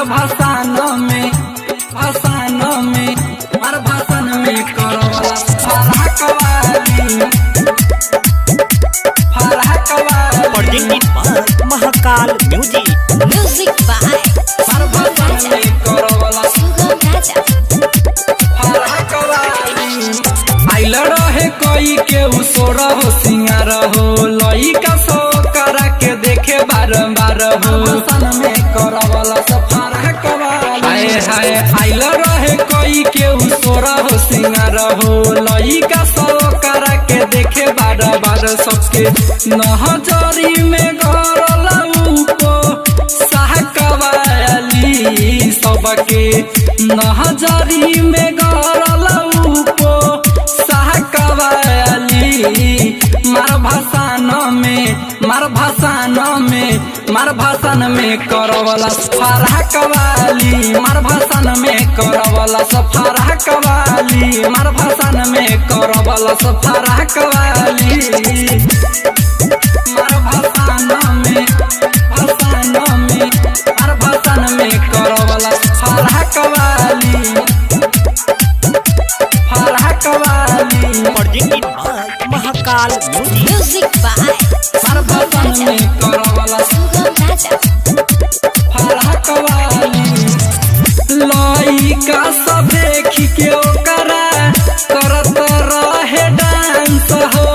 मार भाषण में मार भाषण में करवला फरहक वाली महाकाल म्यूजिक मार भाषण में करवला फरहक वाली आइल रहे कोई के उसोर हो सिंगार हो लइका सो करा के देखे बारंबार हो भाषण में करवला फरहक वाली हाय हाय आइल रहे कोई के उसोर हो सिंगार हो लइका सो करा के देखे बार सबके नहजरी में गरला ऊपो सहकवाली सबके नहजरी में गरला ऊपो सहकवाली मार भाषण में करवला फरहक वाली मार भाषण में करवला फरहक वाली मार भाषण में करवला फरहक वाली मार भाषण में मार भाषण में करवला फरहक वाली महाकाल म्यूजिक मार भाषण में करवला फरहक वाली लइका सब देखी के ओकरा करत रहे डांस हो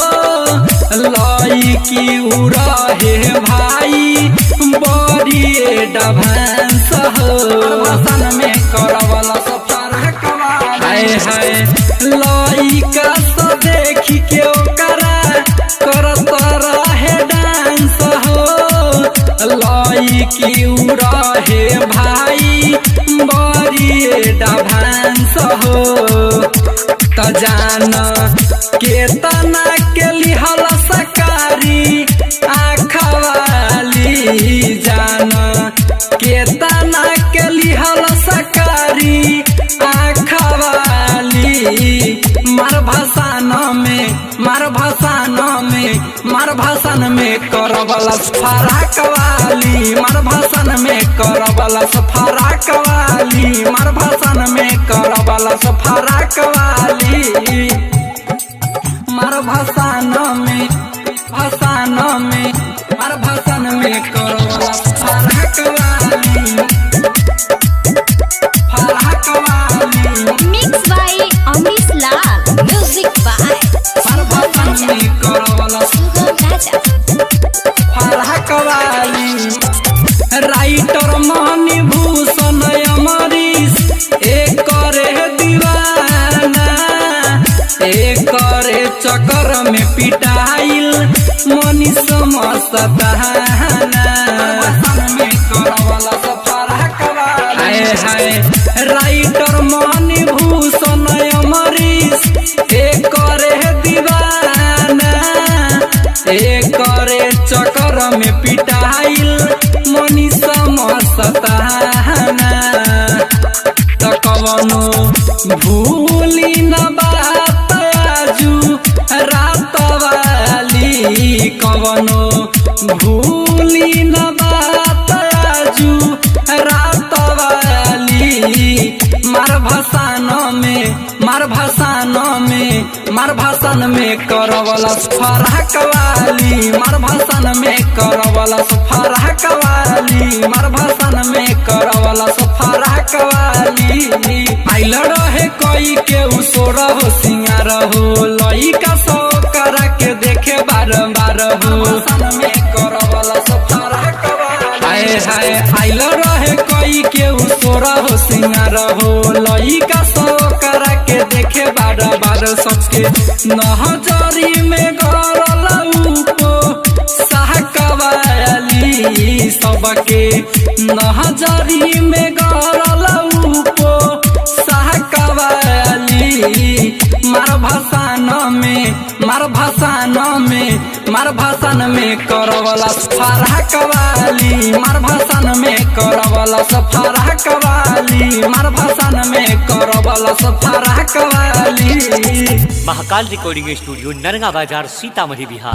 लइकी उ रहे भाई बड़ी एडवांस हो भाषण में करवला फरहक वाली हाय हाय लइका सब देखी के ओकरा करत रहे डांस हो लइकी उ रहे भाई बड़ी एडवांस हो त जान केतना के लिहल सकारी आँखवाली जान केतना के लिहल सकारी आँखवाली मार भाषण में करवला फरहक वाली मार भाषण में करवला फरहक वाली मार भाषण में करवला फरहक वाली मार भाषण में मार भाषण में करवला फरहक वाली mix by Amrish Lal music by मार भाषण में करवला फरहक वाली राइटर मणि भूषण अमरीश एकरे दीवाना एकरे चक्कर में पिटाइल मनीष मस्ताना में करवला फरहक वाली हाय हाय राइटर मणि भूषण अमरीश एकरे दीवाना एकरे चक्कर में पिटाइल मनीष मस्ताना त कवनो भूली न बात आजू रात वाली कवनो भूली न बात आजू रात वाली मार भाषण में करवला फरहक वाली मार भाषण में करवला फरहक वाली मार भाषण में करवला फरहक वाली आइल रहे कोई के उसोर हो सिंगार हो लइका सो करा के देखे बारंबार हो भाषण में करवला फरहक वाली हाय हाय आइल रहे कोई के उसोर हो सिंगार हो लइका सो करा के देखे बार सबके नहजरी में गरला ऊपो सहकवाली सबके नहजरी में गरला ऊपो सहकवाली मार भाषण में करवला फरहक वाली मार भाषण में करवला फरहक वाली मार भाषण में करवला फरहक वाली महाकाल रिकॉर्डिंग स्टूडियो नरगा बाजार सीतामढ़ी बिहार।